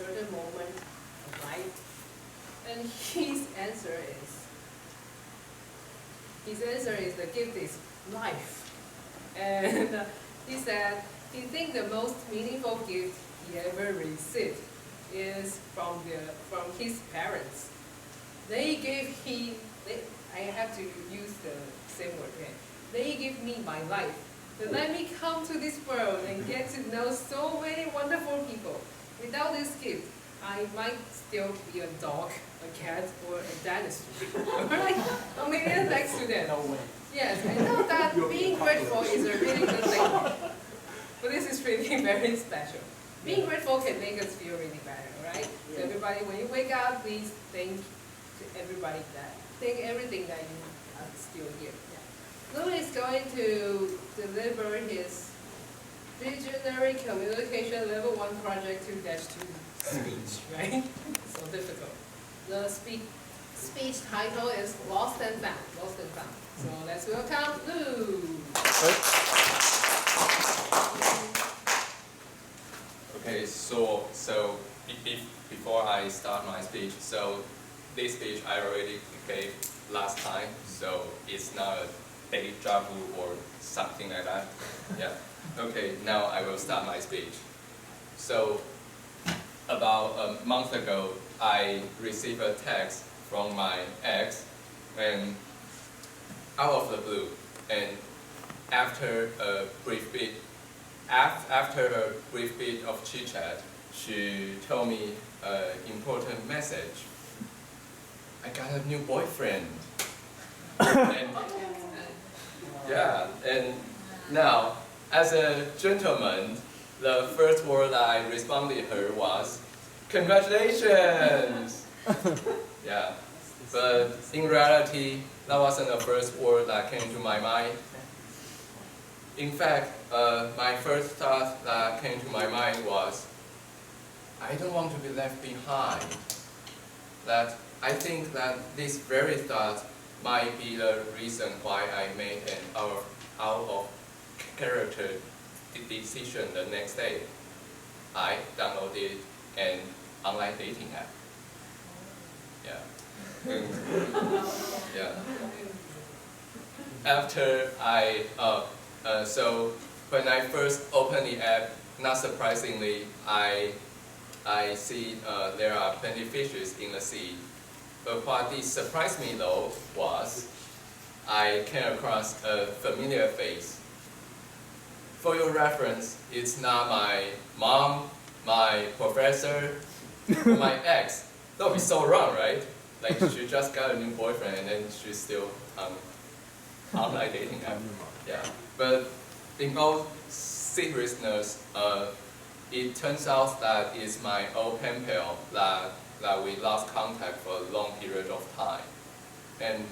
certain moment of life? And his answer is the gift is life. And he said he thinks the most meaningful gift he ever received is from his parents. They gave him, I have to use the same word again. They give me my life. They let me come to this world and get to know so many wonderful people. Without this gift, I might still be a dog, a cat, or a dinosaur. Right? A million thanks to them. No way. Yes, I know that being grateful is a really good thing. But this is really very special. Being grateful can make us feel really better, right? So everybody, when you wake up, please thank everything that you are still here. Louis is going to deliver his Visionary Communication Level 1 Project 2-2 speech, right? So difficult. The speech title is Lost and Found. Lost and Found. So let's welcome Lou. Okay, so before I start my speech, so this speech I already gave last time, so it's not a deja vu or something like that. Yeah. Okay, now I will start my speech. So about a month ago, I received a text from my ex, and out of the blue, and after a brief bit of chit-chat, she told me an important message. I got a new boyfriend. And, yeah, and now, as a gentleman, the first word I responded her was, "Congratulations!" Yeah, but in reality, that wasn't the first word that came to my mind. In fact, my first thought that came to my mind was, I don't want to be left behind. That I think that this very thought might be the reason why I made an out of character decision the next day. I downloaded an online dating app. Yeah. Yeah. After so when I first opened the app, not surprisingly, I see there are plenty of fishes in the sea. But what did surprise me though was I came across a familiar face. For your reference, it's not my mom, my professor, or my ex. That would be so wrong, right? Like she just got a new boyfriend and then she's still online dating app. Yeah. But in all seriousness, it turns out that it's my old pen pal that we lost contact for a long period of time. And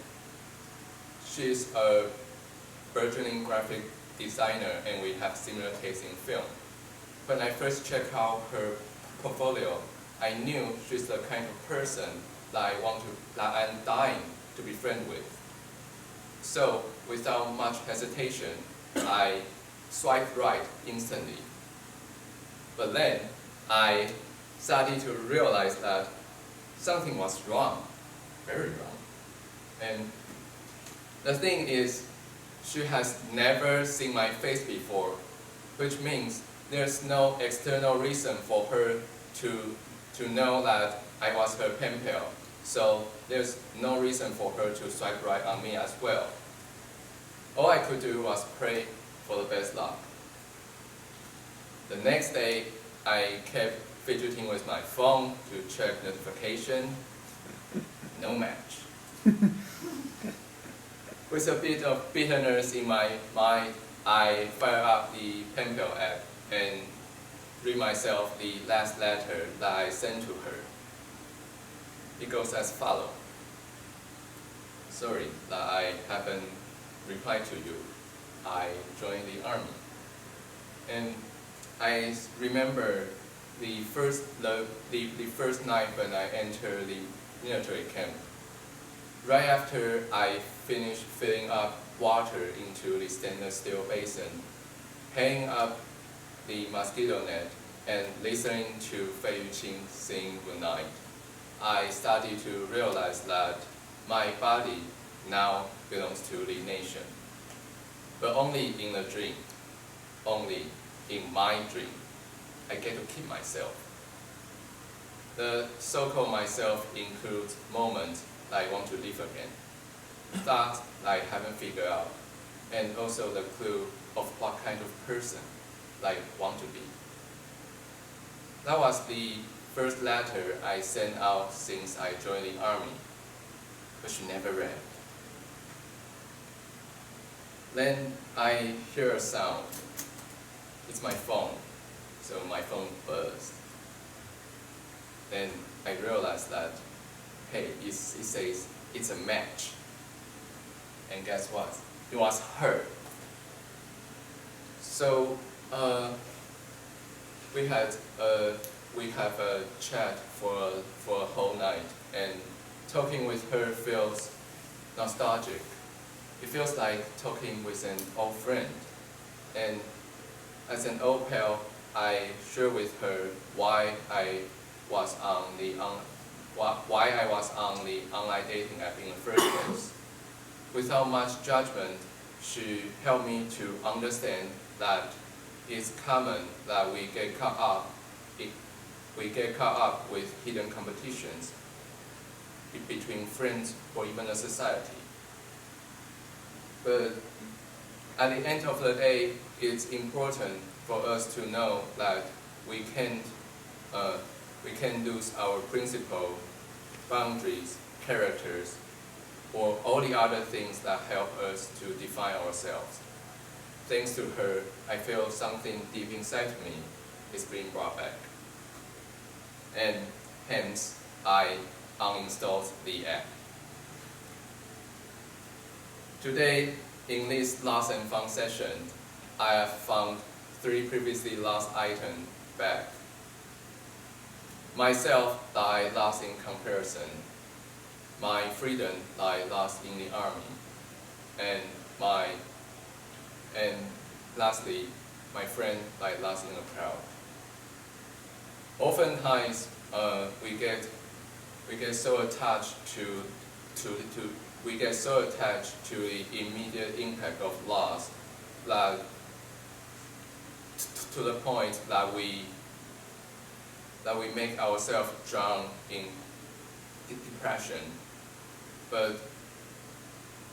she's a burgeoning graphic designer and we have similar taste in film. When I first checked out her portfolio, I knew she's the kind of person that I'm dying to be friends with. So without much hesitation, I swiped right instantly. But then I started to realize that something was wrong, very wrong. And the thing is, she has never seen my face before, which means there's no external reason for her to know that I was her pen pal. So there's no reason for her to swipe right on me as well. All I could do was pray for the best luck. The next day, I kept fidgeting with my phone to check notification. No match. With a bit of bitterness in my mind, I fired up the pen pal app and read myself the last letter that I sent to her. It goes as follows. Sorry that I haven't replied to you. I joined the army. And I remember the first night when I entered the military camp. Right after I finished filling up water into the stainless steel basin, hanging up the mosquito net, and listening to Fei Yuqing sing Good Night, I started to realize that my body now belongs to the nation, but only in a dream, only in my dream, I get to keep myself. The so-called myself includes moments that I want to live again, thoughts that I haven't figured out, and also the clue of what kind of person I want to be. That was the first letter I sent out since I joined the army, but she never read. Then I hear a sound. It's my phone, so my phone buzzed. Then I realized that, hey, it says it's a match. And guess what? It was her. So we have a chat for a whole night, and talking with her feels nostalgic. It feels like talking with an old friend. And as an old pal, I share with her why I was on the online dating app in the first place. Without much judgment, she helped me to understand that it's common that we get caught up with hidden competitions between friends or even a society. But at the end of the day, it's important for us to know that we can't lose our principle, boundaries, characters, or all the other things that help us to define ourselves. Thanks to her, I feel something deep inside me is being brought back. And hence, I uninstalled the app. Today, in this lost and found session, I have found 3 previously lost items back. Myself that I lost in comparison, my freedom that I lost in the army, and lastly, my friend that I lost in a crowd. Oftentimes, we get so attached to the immediate impact of loss that to the point that we make ourselves drown in depression. But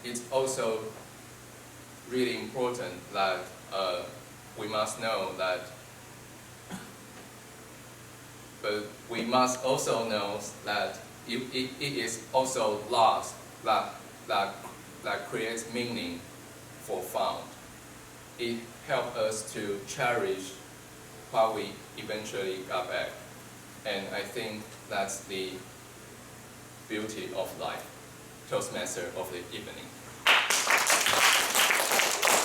it's also really important that we must know that. But we must also know that it is also loss that creates meaning for found. It helps us to cherish what we eventually got back. And I think that's the beauty of life. Toastmaster of the evening.